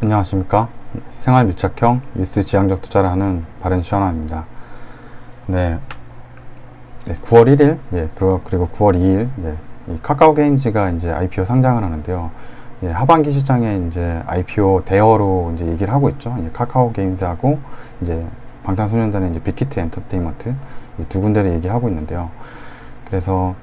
안녕하십니까. 생활 밀착형 뉴스 지향적 투자를 하는 바른시원화입니다. 네, 9월 1일, 그리고 9월 2일, 이 카카오 게임즈가 이제 IPO 상장을 하는데요. 하반기 시장에 이제 IPO 대여로 이제 얘기를 하고 있죠. 카카오 게임즈하고 이제 방탄소년단의 이제 빅히트 엔터테인먼트 두 군데를 얘기하고 있는데요. 그래서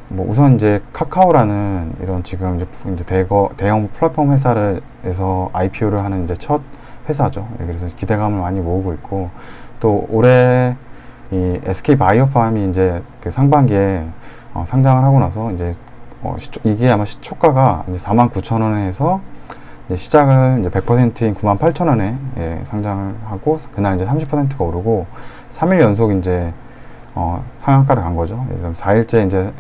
뭐 우선 이제 카카오라는 이런 지금 이제 대형 플랫폼 회사에서 IPO를 하는 이제 첫 회사죠. 그래서 기대감을 많이 모으고 있고, 또 올해 이 SK 바이오팜이 이제 그 상반기에 상장을 하고 나서 이제 이게 아마 시초가가 이제 49,000원에서 이제 시작을 이제 100%인 98,000원에 상장을 하고, 그날 이제 30%가 오르고 3일 연속 이제 상한가를 간 거죠. 4일째 이제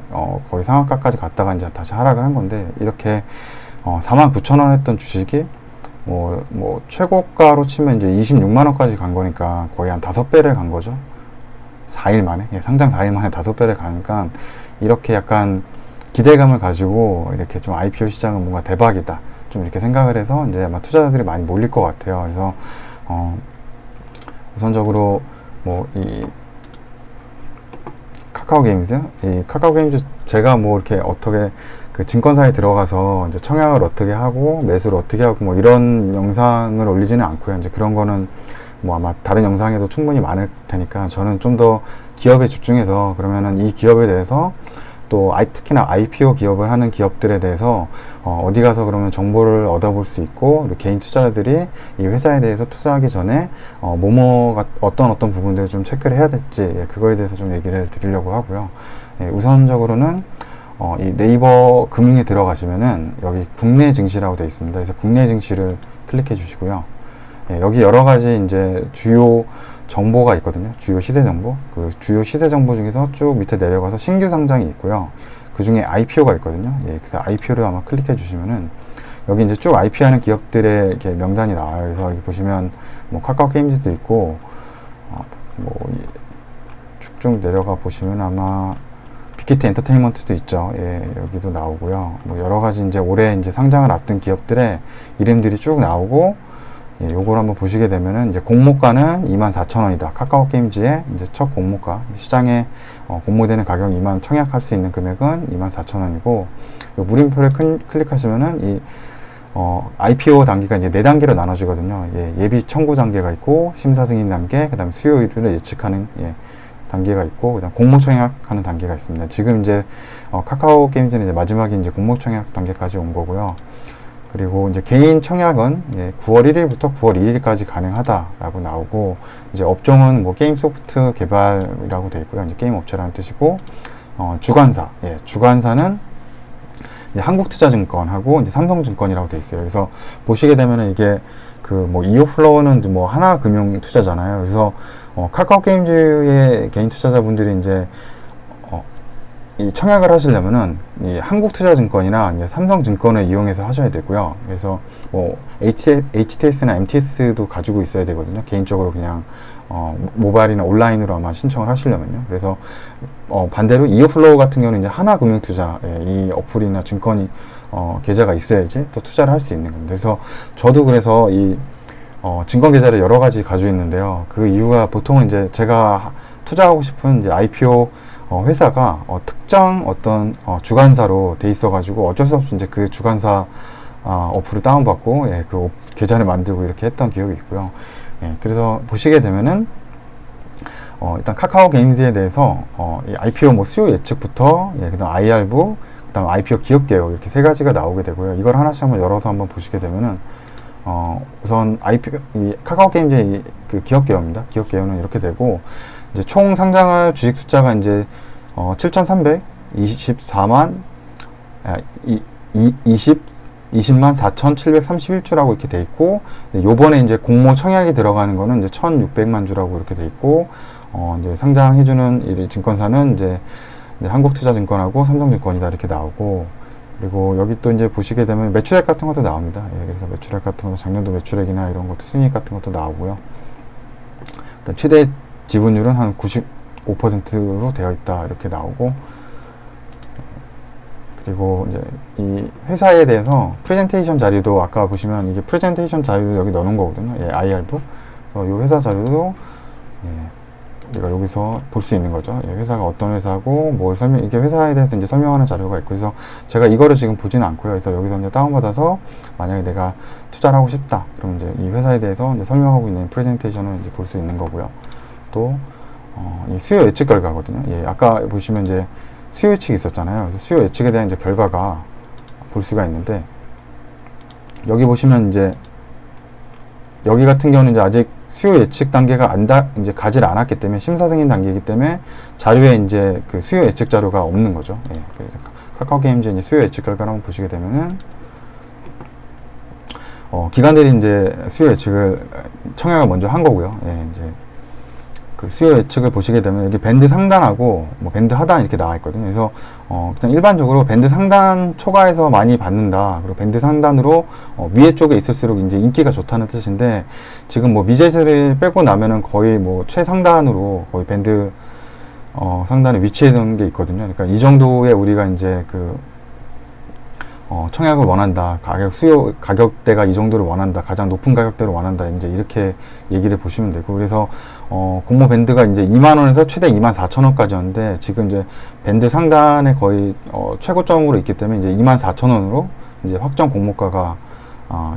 거의 상한가까지 갔다가 이제 다시 하락을 한 건데, 이렇게 49,000원 했던 주식이 뭐 최고가로 치면 이제 26만원까지 간 거니까 거의 한 5배를 간 거죠. 4일 만에, 상장 4일 만에 5배를 가니까, 이렇게 약간 기대감을 가지고 이렇게 좀 IPO 시장은 뭔가 대박이다, 좀 이렇게 생각을 해서 이제 아마 투자자들이 많이 몰릴 것 같아요. 그래서 우선적으로 이 카카오 게임즈 제가 뭐 이렇게 어떻게 그 증권사에 들어가서 이제 청약을 어떻게 하고 매수를 어떻게 하고 뭐 이런 영상을 올리지는 않고요. 이제 그런 거는 뭐 아마 다른 영상에도 충분히 많을 테니까, 저는 좀 더 기업에 집중해서, 그러면은 이 기업에 대해서 또 특히나 IPO 기업을 하는 기업들에 대해서 어디 가서 그러면 정보를 얻어볼 수 있고, 그리고 개인 투자자들이 이 회사에 대해서 투자하기 전에 뭐뭐가 어떤 부분들을 좀 체크를 해야 될지, 그거에 대해서 좀 얘기를 드리려고 하고요. 우선적으로는 이 네이버 금융에 들어가시면은 여기 국내 증시라고 되어 있습니다. 그래서 국내 증시를 클릭해 주시고요. 여기 여러 가지 이제 주요 정보가 있거든요. 주요 시세 정보. 그 주요 시세 정보 중에서 쭉 밑에 내려가서 신규 상장이 있고요. 그 중에 IPO가 있거든요. 그래서 IPO를 아마 클릭해 주시면은 여기 이제 쭉 IPO 하는 기업들의 이렇게 명단이 나와요. 그래서 여기 보시면 뭐 카카오 게임즈도 있고, 쭉쭉 내려가 보시면 아마 빅히트 엔터테인먼트도 있죠. 여기도 나오고요. 뭐 여러 가지 이제 올해 이제 상장을 앞둔 기업들의 이름들이 쭉 나오고, 요걸 한번 보시게 되면은 이제 공모가는 24,000원이다. 카카오 게임즈의 이제 첫 공모가, 시장에 공모되는 가격 청약할 수 있는 금액은 24,000원이고, 물음표를 클릭하시면은 이 IPO 단계가 이제 4단계로 나눠지거든요. 예비 청구 단계가 있고, 심사 승인 단계, 그다음에 수요일을 예측하는 단계가 있고, 그다음 공모 청약하는 단계가 있습니다. 지금 이제 카카오 게임즈는 이제 마지막에 이제 공모 청약 단계까지 온 거고요. 그리고 이제 개인 청약은 9월 1일부터 9월 2일까지 가능하다라고 나오고, 이제 업종은 뭐 게임 소프트 개발이라고 되어 있고요. 이제 게임 업체라는 뜻이고, 주관사는 이제 한국투자증권하고 이제 삼성증권이라고 되어 있어요. 그래서 보시게 되면은 이게 그 뭐 이오플로우는 뭐 하나금융 투자잖아요. 그래서 카카오 게임즈의 개인 투자자분들이 이제 이 청약을 하시려면은 이 한국투자증권이나 이제 삼성증권을 이용해서 하셔야 되고요. 그래서 뭐 HTS나 MTS도 가지고 있어야 되거든요. 개인적으로 그냥 모바일이나 온라인으로 아마 신청을 하시려면요. 그래서 반대로 이오플로우 같은 경우는 이제 하나금융투자, 이 어플이나 증권이 계좌가 있어야지 또 투자를 할 수 있는 겁니다. 그래서 저도 그래서 이 증권 계좌를 여러 가지 가지고 있는데요. 그 이유가 보통은 이제 제가 투자하고 싶은 이제 IPO 회사가 특정 어떤 주관사로 돼 있어 가지고 어쩔 수 없이 이제 그 주관사 어플을 다운받고 그 계좌를 만들고 이렇게 했던 기억이 있고요. 그래서 보시게 되면은 일단 카카오 게임즈에 대해서 이 IPO 뭐 수요 예측부터 그다음 IR부, 그다음 IPO 기업 개요, 이렇게 세 가지가 나오게 되고요. 이걸 하나씩 한번 열어서 한번 보시게 되면은 우선 이 카카오 게임즈의 그 기업 개요입니다. 기업 개요는 이렇게 되고, 이제 총 상장할 주식 숫자가 이제 7,324만 20만 4,731주라고 이렇게 돼 있고, 요번에 이제 공모 청약이 들어가는 거는 이제 1,600만 주라고 이렇게 돼 있고, 이제 상장해주는 이 증권사는 이제 한국투자증권하고 삼성증권이다 이렇게 나오고, 그리고 여기 또 이제 보시게 되면 매출액 같은 것도 나옵니다. 그래서 매출액 같은 것도 작년도 매출액이나 이런 것도 순이익 같은 것도 나오고요. 최대 지분율은 한 95%로 되어 있다 이렇게 나오고, 그리고 이제 이 회사에 대해서 프레젠테이션 자료도 아까 보시면 이게 프레젠테이션 자료도 여기 넣어놓은 거거든요. 예, IR부. 이 회사 자료도 예, 우리가 여기서 볼 수 있는 거죠. 예, 회사가 어떤 회사고 뭘 설명, 이게 회사에 대해서 이제 설명하는 자료가 있고, 그래서 제가 이거를 지금 보지는 않고요. 그래서 여기서 이제 다운받아서 만약에 내가 투자를 하고 싶다, 그럼 이제 이 회사에 대해서 이제 설명하고 있는 프레젠테이션을 이제 볼 수 있는 거고요. 또 이 수요 예측 결과거든요. 예, 아까 보시면 이제 수요 예측이 있었잖아요. 그래서 수요 예측에 대한 이제 결과가 볼 수가 있는데, 여기 보시면 이제 여기 같은 경우는 이제 아직 수요 예측 단계가 이제 가지 않았기 때문에 심사 승인 단계이기 때문에 자료에 이제 그 수요 예측 자료가 없는 거죠. 예, 그래서 카카오 게임즈 이제 수요 예측 결과를 한번 보시게 되면은 기관들이 이제 수요 예측을 청약을 먼저 한 거고요. 예, 이제 그 수요 예측을 보시게 되면 여기 밴드 상단하고 뭐 밴드 하단 이렇게 나와 있거든요. 그래서 그냥 일반적으로 밴드 상단 초과해서 많이 받는다. 그리고 밴드 상단으로 위에 쪽에 있을수록 이제 인기가 좋다는 뜻인데, 지금 뭐 미제세를 빼고 나면은 거의 뭐 최상단으로 거의 밴드 상단에 위치해 놓은 게 있거든요. 그러니까 이 정도의 우리가 이제 그 청약을 원한다. 가격대가 이 정도를 원한다. 가장 높은 가격대를 원한다. 이제 이렇게 얘기를 보시면 되고, 그래서, 공모 밴드가 이제 2만원에서 최대 24,000원까지였는데, 지금 이제 밴드 상단에 거의, 최고점으로 있기 때문에 이제 24,000원으로 이제 확정 공모가가,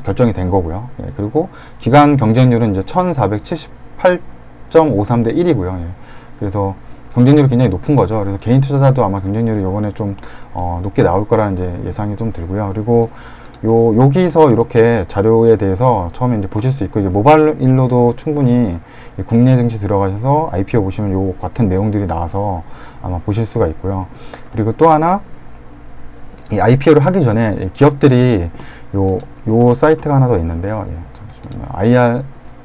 결정이 된 거고요. 예, 그리고 기간 경쟁률은 이제 1478.53대 1이고요. 예, 그래서, 경쟁률이 굉장히 높은 거죠. 그래서 개인 투자자도 아마 경쟁률이 요번에 좀 높게 나올 거라는 이제 예상이 좀 들고요. 그리고 여기서 이렇게 자료에 대해서 처음에 이제 보실 수 있고, 이게 모바일로도 충분히 국내 증시 들어가셔서 IPO 보시면 요 같은 내용들이 나와서 아마 보실 수가 있고요. 그리고 또 하나, 이 IPO를 하기 전에 기업들이 요 사이트가 하나 더 있는데요. 예, 잠시만요.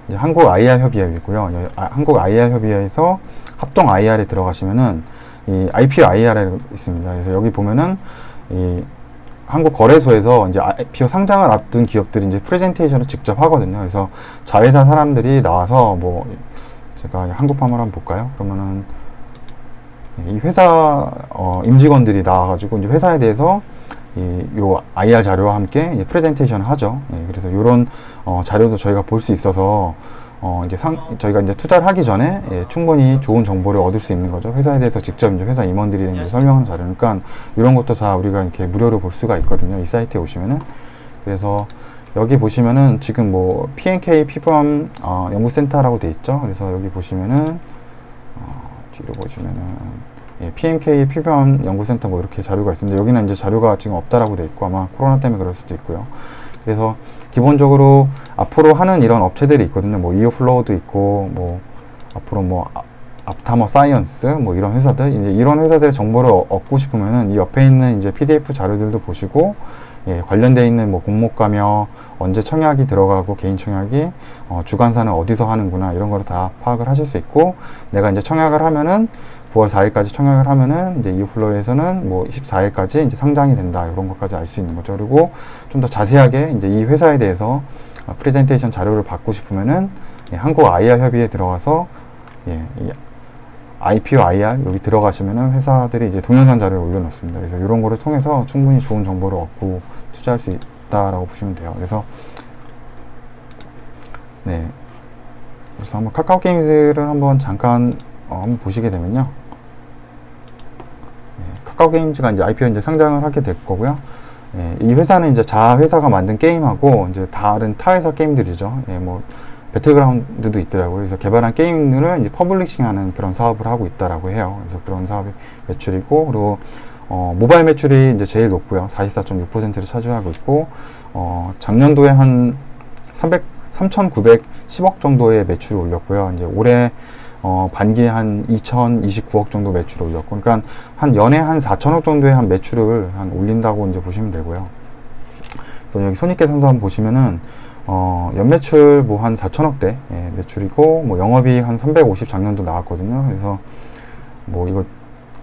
이제 한국 IR 협의회이고요. 한국 IR 협의회에서 합동 IR에 들어가시면은 이 IPO IR이 있습니다. 그래서 여기 보면은 이 한국 거래소에서 이제 IPO 상장을 앞둔 기업들이 이제 프레젠테이션을 직접 하거든요. 그래서 자회사 사람들이 나와서 뭐 제가 한국판을 한번 볼까요? 그러면은 이 회사 임직원들이 나와가지고 이제 회사에 대해서 요 IR 자료와 함께 이제 프레젠테이션을 하죠. 예, 그래서 요런 자료도 저희가 볼 수 있어서 이제 저희가 이제 투자를 하기 전에 충분히 좋은 정보를 얻을 수 있는 거죠. 회사에 대해서 직접 이제 회사 임원들이 이제 설명하는 자료니까 이런 것도 다 우리가 이렇게 무료로 볼 수가 있거든요. 이 사이트에 오시면은. 그래서 여기 보시면은 지금 뭐 P&K 피부암 연구센터라고 돼 있죠. 그래서 여기 보시면은 뒤로 보시면은 PMK 피부암 연구센터 뭐 이렇게 자료가 있습니다. 여기는 이제 자료가 지금 없다라고 돼 있고 아마 코로나 때문에 그럴 수도 있고요. 그래서 기본적으로 앞으로 하는 이런 업체들이 있거든요. 뭐 이오플로우도 있고 뭐 앞으로 뭐 앞타머 사이언스 뭐 이런 회사들, 이제 이런 회사들의 정보를 얻고 싶으면은 이 옆에 있는 이제 PDF 자료들도 보시고, 예, 관련되어 있는 뭐 공모가며 언제 청약이 들어가고 개인 청약이 주관사는 어디서 하는구나 이런 거를 다 파악을 하실 수 있고, 내가 이제 청약을 하면은 9월 4일까지 청약을 하면은 이제 이오플로우에서는 뭐 24일까지 이제 상장이 된다, 이런 것까지 알 수 있는 거죠. 그리고 좀 더 자세하게 이제 이 회사에 대해서 프레젠테이션 자료를 받고 싶으면은 한국 IR 협의회에 들어가서 이 IPO IR 여기 들어가시면은 회사들이 이제 동영상 자료를 올려놓습니다. 그래서 이런 거를 통해서 충분히 좋은 정보를 얻고 투자할 수 있다라고 보시면 돼요. 그래서 그래서 한번 카카오 게임즈를 한번 잠깐 한번 보시게 되면요. 카카오 게임즈가 이제 IPO 이제 상장을 하게 될 거고요. 이 회사는 이제 자회사가 만든 게임하고 이제 다른 타회사 게임들이죠. 뭐 배틀그라운드도 있더라고요. 그래서 개발한 게임들을 이제 퍼블리싱하는 그런 사업을 하고 있다라고 해요. 그래서 그런 사업의 매출이고, 그리고 모바일 매출이 이제 제일 높고요. 44.6%를 차지하고 있고, 작년도에 한 3,910억 정도의 매출을 올렸고요. 이제 올해 반기에 한 2,029억 정도 매출을 올렸고, 그러니까 한 연에 한 4천억 정도의 한 매출을 한 올린다고 이제 보시면 되고요. 그래서 여기 손익계산서 한번 보시면은 연매출 뭐 한 4천억대 매출이고, 뭐 영업이익 한 350 작년도 나왔거든요. 그래서 뭐 이거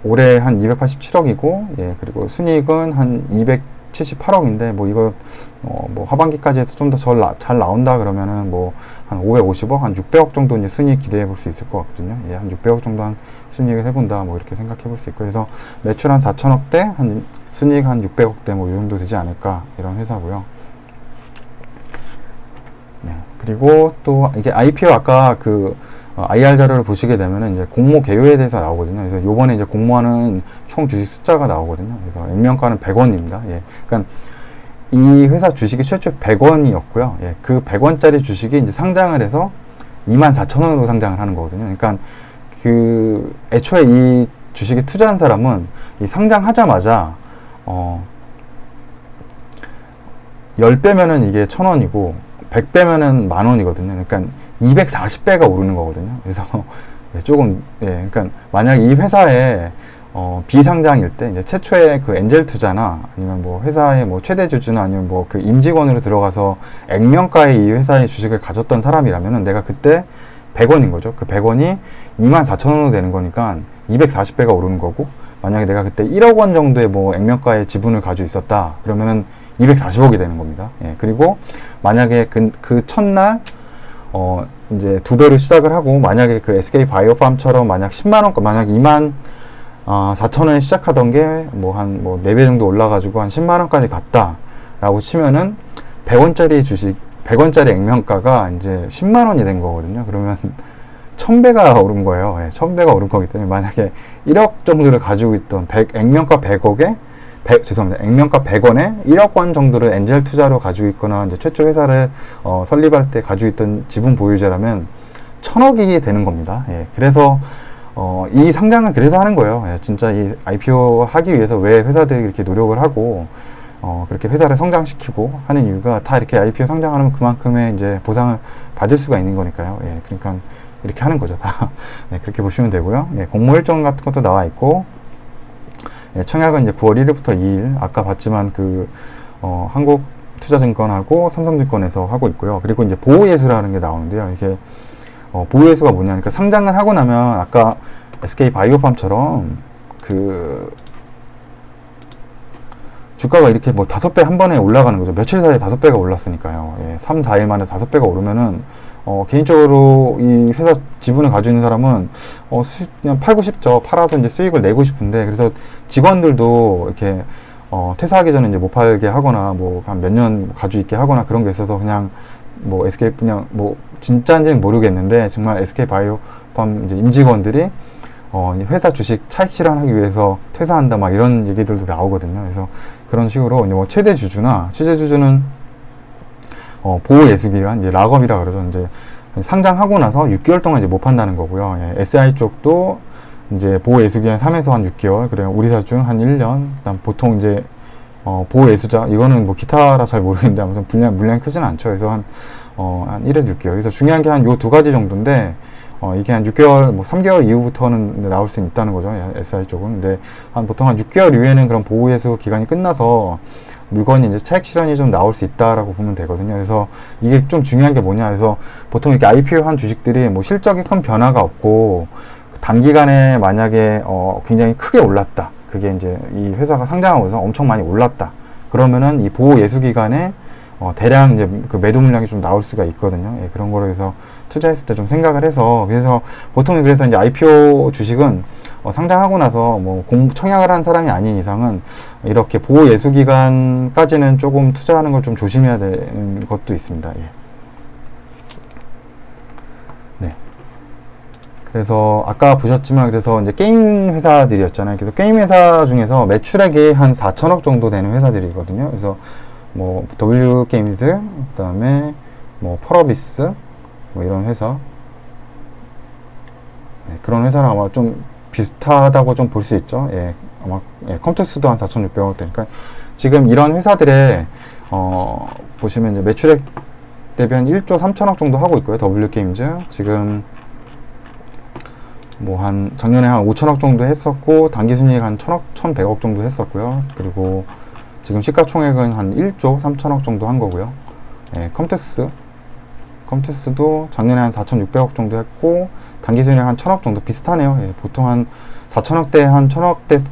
올해 한 287억이고, 그리고 순이익은 한 278억인데, 뭐 이거 뭐 하반기까지 해서 좀 더 잘 나온다 그러면은 뭐 한 550억, 한 600억 정도 이제 순이익 기대해 볼 수 있을 것 같거든요. 한 600억 정도 한 순이익을 해본다, 뭐 이렇게 생각해 볼 수 있고, 그래서 매출 한 4천억대, 한 순이익 한 600억대 뭐 이 정도 되지 않을까, 이런 회사고요. 네. 그리고 또 이게 IPO 아까 그 IR 자료를 보시게 되면은 이제 공모 개요에 대해서 나오거든요. 그래서 요번에 이제 공모하는 총 주식 숫자가 나오거든요. 그래서 액면가는 100원입니다. 예. 그러니까 이 회사 주식이 최초 100원이었고요. 예. 그 100원짜리 주식이 이제 상장을 해서 24,000원으로 상장을 하는 거거든요. 그러니까 그 애초에 이 주식에 투자한 사람은 이 상장하자마자 10배면은 이게 1,000원이고 100배면은 만원이거든요. 그러니까 240배가 오르는 거거든요. 그래서 조금, 그러니까 만약 이 회사에 비상장일 때 이제 최초의 그 엔젤 투자나 아니면 뭐 회사의 뭐 최대 주주나 아니면 뭐 그 임직원으로 들어가서 액면가에 이 회사의 주식을 가졌던 사람이라면은 내가 그때 100원인 거죠. 그 100원이 24,000원으로 되는 거니까 240배가 오르는 거고, 만약에 내가 그때 1억 원 정도의 뭐 액면가의 지분을 가지고 있었다 그러면은 240억이 되는 겁니다. 예. 그리고 만약에 그 첫날 이제 2배로 시작을 하고, 만약에 그 SK 바이오팜처럼 만약 10만원, 만약 24,000원에 시작하던 게 뭐 한 뭐 4배 정도 올라가지고 한 10만원까지 갔다 라고 치면은 100원짜리 주식, 100원짜리 액면가가 이제 10만원이 된 거거든요. 그러면 1000배가 오른 거예요. 예, 1000배가 오른 거기 때문에 만약에 1억 정도를 가지고 있던 액면가 100억에 죄송합니다. 액면가 100원에 1억 원 정도를 엔젤 투자로 가지고 있거나 이제 최초 회사를 설립할 때 가지고 있던 지분 보유자라면 1000억이 되는 겁니다. 예, 그래서 이 상장을 그래서 하는 거예요. 예, 진짜 이 IPO 하기 위해서 왜 회사들이 이렇게 노력을 하고 그렇게 회사를 성장시키고 하는 이유가 다 이렇게 IPO 상장하면 그만큼의 이제 보상을 받을 수가 있는 거니까요. 예, 그러니까 이렇게 하는 거죠. 다. 네, 그렇게 보시면 되고요. 예, 공모 일정 같은 것도 나와 있고, 예, 청약은 이제 9월 1일부터 2일, 아까 봤지만 그 한국투자증권하고 삼성증권에서 하고 있고요. 그리고 이제 보호예수라는 게 나오는데요. 이게 보호예수가 뭐냐, 그러니까 상장을 하고 나면 아까 SK 바이오팜처럼 그 주가가 이렇게 뭐 5배 한 번에 올라가는 거죠. 며칠 사이에 5배가 올랐으니까요. 예, 3, 4일 만에 5배가 오르면은 개인적으로 이 회사 지분을 가지고 있는 사람은 그냥 팔고 싶죠. 팔아서 이제 수익을 내고 싶은데, 그래서 직원들도 이렇게 퇴사하기 전에 이제 못 팔게 하거나 뭐 한 몇 년 가지고 있게 하거나 그런 게 있어서 그냥 뭐 SK 그냥 뭐 진짜인지는 모르겠는데 정말 SK 바이오팜 이제 임직원들이 회사 주식 차익 실현하기 위해서 퇴사한다 막 이런 얘기들도 나오거든요. 그래서 그런 식으로 이제 뭐 최대 주주는 보호 예수기간, 이제 락업이라 그러죠. 이제 상장하고 나서 6개월 동안 이제 못 판다는 거고요. 예, SI 쪽도 이제 보호 예수기간 3에서 한 6개월, 그래요. 우리 사중 한 1년, 그다음 보통 이제 보호 예수자, 이거는 뭐 기타라 잘 모르겠는데 아무튼 물량이 크진 않죠. 그래서 한 1에서 6개월. 그래서 중요한 게 한 요 두 가지 정도인데, 이게 한 6개월, 뭐 3개월 이후부터는 나올 수 있다는 거죠. SI 쪽은. 근데 보통 한 6개월 이후에는 그런 보호 예수 기간이 끝나서 물건이 이제 차익 실현이 좀 나올 수 있다라고 보면 되거든요. 그래서 이게 좀 중요한 게 뭐냐. 그래서 보통 이렇게 IPO 한 주식들이 뭐 실적에 큰 변화가 없고 단기간에 만약에 굉장히 크게 올랐다. 그게 이제 이 회사가 상장하고서 엄청 많이 올랐다. 그러면은 이 보호 예수 기간에 대량 이제 그 매도 물량이 좀 나올 수가 있거든요. 예, 그런 거로 해서 투자했을 때 좀 생각을 해서, 그래서 보통 그래서 이제 IPO 주식은 상장하고 나서 뭐 청약을 한 사람이 아닌 이상은 이렇게 보호 예수 기간까지는 조금 투자하는 걸 좀 조심해야 되는 것도 있습니다. 예. 네. 그래서 아까 보셨지만 그래서 이제 게임 회사들이었잖아요. 그래서 게임 회사 중에서 매출액이 한 4천억 정도 되는 회사들이거든요. 그래서 뭐 W 게임즈, 그다음에 뭐 펄어비스, 뭐 이런 회사, 네, 그런 회사랑 아마 좀 비슷하다고 좀 볼 수 있죠. 예, 아마 컴투스도 한 4,600억 되니까 지금 이런 회사들의 보시면 이제 매출액 대비 한 1조 3천억 정도 하고 있고요. W 게임즈 지금 뭐 한 작년에 한 5천억 정도 했었고 단기순이익 한 1,000억, 1,100억 정도 했었고요. 그리고 지금 시가총액은 한 1조 3천억 정도 한 거고요. 예, 컴투스도 작년에 한 4,600억 정도 했고 단기순이익 한 1,000억 정도 비슷하네요. 예, 보통 한 4천억대 한 1,000억대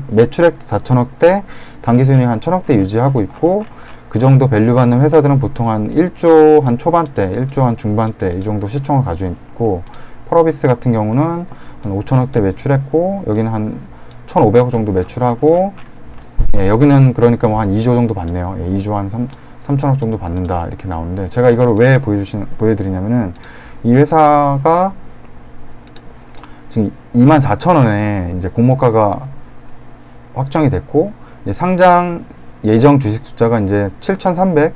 매출액 4천억대 단기순이익 한 1,000억대 유지하고 있고, 그 정도 밸류 받는 회사들은 보통 한 1조 한 초반대, 1조 한 중반대 이 정도 시총을 가지고 있고, 펄어비스 같은 경우는 한 5천억대 매출했고 여기는 한 1,500억 정도 매출하고 예, 여기는 그러니까 뭐 한 2조 정도 받네요. 예, 2조 한 3천억 정도 받는다 이렇게 나오는데, 제가 이거를 왜 보여드리냐면은 이 회사가 지금 24,000원에 이제 공모가가 확정이 됐고, 이제 상장 예정 주식 숫자가 이제 7,300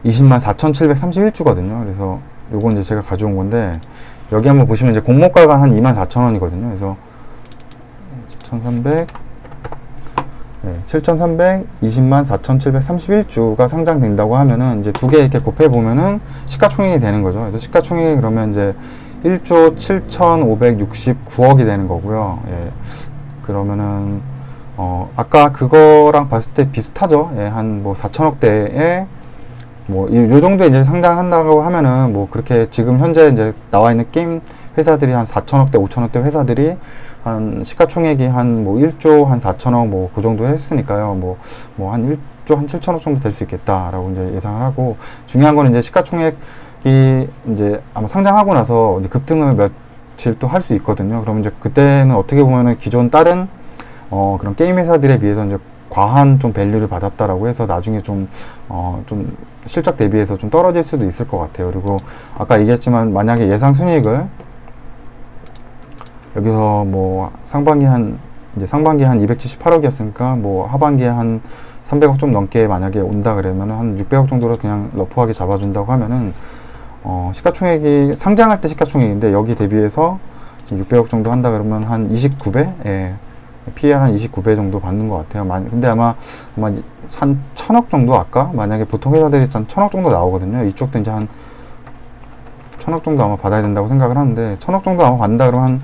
20만 4,731주거든요. 그래서 요건 이제 제가 가져온 건데, 여기 한번 보시면 이제 공모가가 한 24,000원이거든요. 그래서 7,300 20만 4,731주가 상장된다고 하면은 이제 두 개 이렇게 곱해 보면은 시가총액이 되는 거죠. 그래서 시가총액이 그러면 이제 1조 7,569억이 되는 거고요. 예. 그러면은 아까 그거랑 봤을 때 비슷하죠. 예, 한 뭐 4천억대에 뭐 요 정도 이제 상장한다고 하면은 뭐 그렇게 지금 현재 이제 나와 있는 게임 회사들이 한 4천억대, 5천억대 회사들이 한 시가총액이 한 뭐 1조 한 4천억 뭐 그 정도 했으니까요. 뭐 한 1조 한 7천억 정도 될 수 있겠다라고 이제 예상을 하고, 중요한 거는 이제 시가총액이 이제 아마 상장하고 나서 이제 급등을 며칠 또 할 수 있거든요. 그러면 이제 그때는 어떻게 보면은 기존 다른 그런 게임 회사들에 비해서 이제 과한 좀 밸류를 받았다라고 해서 나중에 좀 실적 대비해서 좀 떨어질 수도 있을 것 같아요. 그리고 아까 얘기했지만 만약에 예상 순이익을 여기서 뭐 상반기 한 278억이었으니까 뭐 하반기에 한 300억 좀 넘게 만약에 온다 그러면 한 600억 정도로 그냥 러프하게 잡아준다고 하면은 시가총액이 상장할 때 시가총액인데 여기 대비해서 600억 정도 한다 그러면 한 29배? 예. PER 한 29배 정도 받는 것 같아요. 근데 아마 한 1,000억 정도, 아까 만약에 보통 회사들이 한 1,000억 정도 나오거든요. 이쪽도 이제 한 1,000억 정도 아마 받아야 된다고 생각을 하는데, 1,000억 정도 아마 받는다 그러면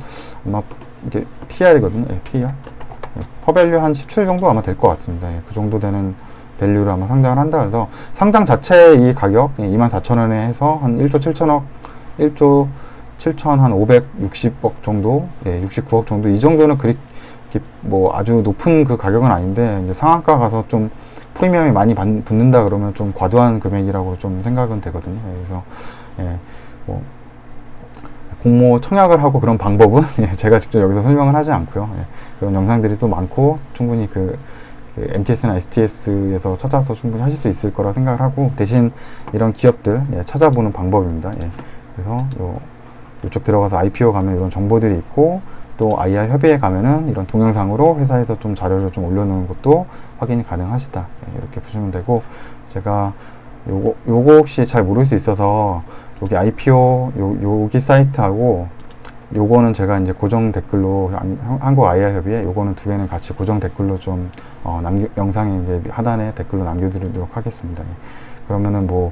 아마 이게 PER이거든요. 예, PER. 예, 퍼밸류 한 17 정도 아마 될 것 같습니다. 예, 그 정도 되는 밸류를 아마 상장을 한다 그래서 상장 자체 이 가격 24,000원에 해서 한 1조 7천억, 1조 7천 한 560억 정도, 예, 69억 정도, 이 정도는 뭐 아주 높은 그 가격은 아닌데, 이제 상한가 가서 좀 프리미엄이 많이 붙는다 그러면 좀 과도한 금액이라고 좀 생각은 되거든요. 그래서 예, 뭐 공모 청약을 하고 그런 방법은 예, 제가 직접 여기서 설명을 하지 않고요. 예, 그런 영상들이 또 많고 충분히 그 MTS나 STS에서 찾아서 충분히 하실 수 있을 거라 생각을 하고, 대신 이런 기업들 예, 찾아보는 방법입니다. 예, 그래서 이쪽 들어가서 IPO 가면 이런 정보들이 있고, 또 IR 협의회 가면은 이런 동영상으로 회사에서 좀 자료를 좀 올려놓은 것도 확인이 가능하시다. 네, 이렇게 보시면 되고, 제가 요거 혹시 잘 모를 수 있어서 여기 IPO 여기 사이트하고 요거는 제가 이제 고정 댓글로 한국 IR 협의회 요거는 두 개는 같이 고정 댓글로 좀 영상에 이제 하단에 댓글로 남겨드리도록 하겠습니다. 예. 그러면은 뭐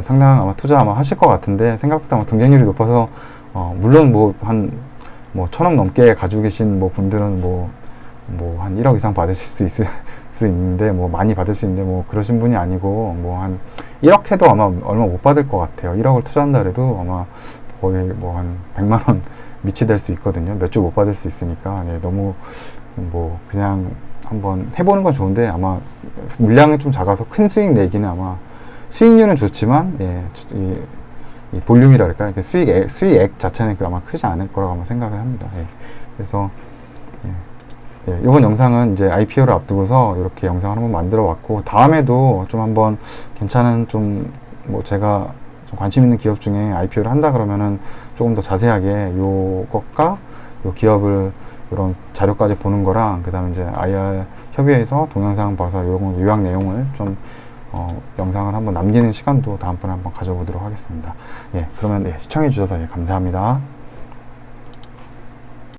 상당 아마 투자 아마 하실 것 같은데, 생각보다 아마 경쟁률이 높아서 물론 뭐 한 1,000억 넘게 가지고 계신 뭐 분들은 뭐 한 1억 이상 받으실 수 있는데, 뭐 많이 받을 수 있는데 뭐 그러신 분이 아니고, 뭐 한 1억 해도 아마 얼마 못 받을 것 같아요. 1억을 투자한다 그래도 아마 거의 뭐 한 100만 원 밑이 될 수 있거든요. 몇 주 못 받을 수 있으니까. 네, 너무 뭐 그냥 한번 해보는 건 좋은데, 아마 물량이 좀 작아서 큰 수익 내기는 아마 수익률은 좋지만, 예, 이 볼륨이랄까, 이렇게 수익액 자체는 아마 크지 않을 거라고 아마 생각을 합니다. 예. 그래서 이번 영상은 이제 IPO를 앞두고서 이렇게 영상을 한번 만들어 왔고, 다음에도 좀 한번 괜찮은 좀 뭐 제가 좀 관심 있는 기업 중에 IPO를 한다 그러면은 조금 더 자세하게 요것과 요 기업을 이런 자료까지 보는 거랑, 그 다음에 이제 IR 협의회에서 동영상 봐서 이런 요약 내용을 좀 영상을 한번 남기는 시간도 다음번에 한번 가져보도록 하겠습니다. 예, 그러면 네, 시청해 주셔서 예, 감사합니다.